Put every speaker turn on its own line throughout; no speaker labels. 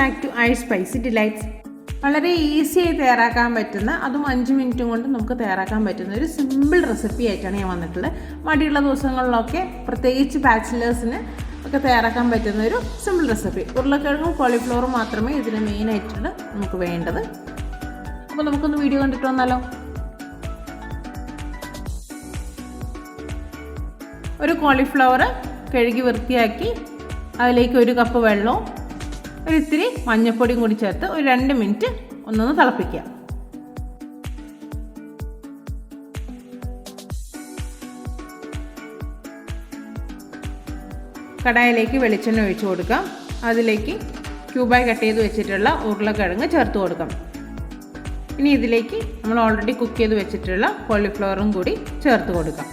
Back to I spicy delights. വളരെ ഈസിയായി തയ്യാറാക്കാൻ പറ്റുന്ന, അതും 5 മിനിറ്റും കൊണ്ട് നമുക്ക് തയ്യാറാക്കാൻ പറ്റുന്ന ഒരു സിമ്പിൾ റെസിപ്പി ആയിട്ടാണ് ഞാൻ വന്നിട്ടുള്ളത്. മടിയുള്ള ദിവസങ്ങളിലൊക്കെ പ്രത്യേകിച്ച് ബാച്ചിലേഴ്സിന് ഒക്കെ തയ്യാറാക്കാൻ പറ്റുന്ന ഒരു സിമ്പിൾ റെസിപ്പി. ഉരുളക്കിഴങ്ങും കോളിഫ്ലവറും മാത്രമേ ഇതിന് മെയിനായിട്ടുള്ള നമുക്ക് വേണ്ടത്. അപ്പോൾ നമുക്കൊന്ന് വീഡിയോ കണ്ടിട്ട് വന്നാലോ. ഒരു കോളിഫ്ലവർ കഴുകി വൃത്തിയാക്കി അതിലേക്ക് 1 കപ്പ് വെള്ളവും ഒരിത്തിരി മഞ്ഞൾപ്പൊടിയും കൂടി ചേർത്ത് ഒരു 2 മിനിറ്റ് ഒന്നൊന്ന് തിളപ്പിക്കുക. കടായിലേക്ക് വെളിച്ചെണ്ണ ഒഴിച്ചു കൊടുക്കാം. അതിലേക്ക് ക്യൂബായി കട്ട് ചെയ്ത് വെച്ചിട്ടുള്ള ഉരുളക്കിഴങ്ങ് ചേർത്ത് കൊടുക്കാം. ഇനി ഇതിലേക്ക് നമ്മൾ ഓൾറെഡി കുക്ക് ചെയ്ത് വെച്ചിട്ടുള്ള കോളിഫ്ലവറും കൂടി ചേർത്ത് കൊടുക്കാം.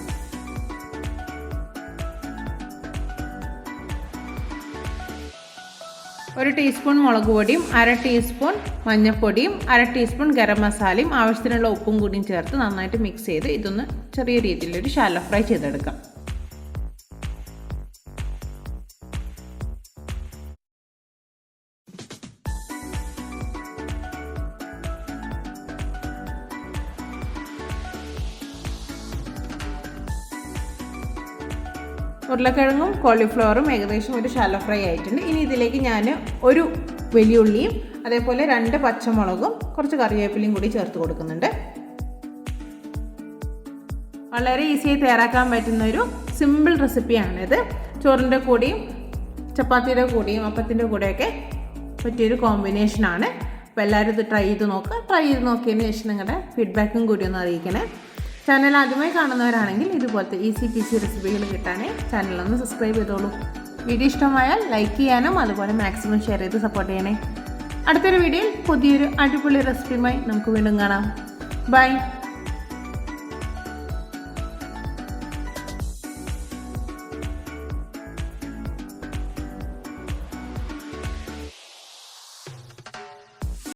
ഒരു ടീസ്പൂൺ മുളക് പൊടിയും 1/2 ടീസ്പൂൺ മഞ്ഞൾപ്പൊടിയും 1/2 ടീസ്പൂൺ ഗരം മസാലയും ആവശ്യത്തിനുള്ള ഉപ്പും കൂടിയും ചേർത്ത് നന്നായിട്ട് മിക്സ് ചെയ്ത് ഇതൊന്ന് ചെറിയ രീതിയിലൊരു ഷാലോ ഫ്രൈ ചെയ്തെടുക്കാം. ഉരുളക്കിഴങ്ങും കോളിഫ്ലവറും ഏകദേശം ഒരു ഷാലോ ഫ്രൈ ആയിട്ടുണ്ട്. ഇനി ഇതിലേക്ക് ഞാൻ ഒരു വലിയ ഉള്ളിയും അതേപോലെ 2 പച്ചമുളകും കുറച്ച് കറിവേപ്പിലയും കൂടി ചേർത്ത് കൊടുക്കുന്നുണ്ട്. വളരെ ഈസിയായി തയ്യാറാക്കാൻ പറ്റുന്ന ഒരു സിമ്പിൾ റെസിപ്പിയാണിത്. ചോറിൻ്റെ കൂടെയും ചപ്പാത്തിയുടെ കൂടെയും അപ്പത്തിൻ്റെ കൂടെയൊക്കെ പറ്റിയൊരു കോമ്പിനേഷനാണ്. അപ്പോൾ എല്ലാവരും ഇത് ട്രൈ ചെയ്ത് നോക്കിയതിന് ശേഷം നിങ്ങളുടെ ഫീഡ്ബാക്കും കൂടി ഒന്ന് അറിയിക്കണേ. ചാനൽ ആദ്യമായി കാണുന്നവരാണെങ്കിൽ ഇതുപോലത്തെ ഈസി പീസി റെസിപ്പികൾ കിട്ടാനേ ചാനലൊന്ന് സബ്സ്ക്രൈബ് ചെയ്തോളൂ. വീഡിയോ ഇഷ്ടമായാൽ ലൈക്ക് ചെയ്യാനും അതുപോലെ മാക്സിമം ഷെയർ ചെയ്ത് സപ്പോർട്ട് ചെയ്യണേ. അടുത്തൊരു വീഡിയോയിൽ പുതിയൊരു അടിപൊളി റെസിപ്പിയുമായി നമുക്ക് വീണ്ടും കാണാം. ബൈ.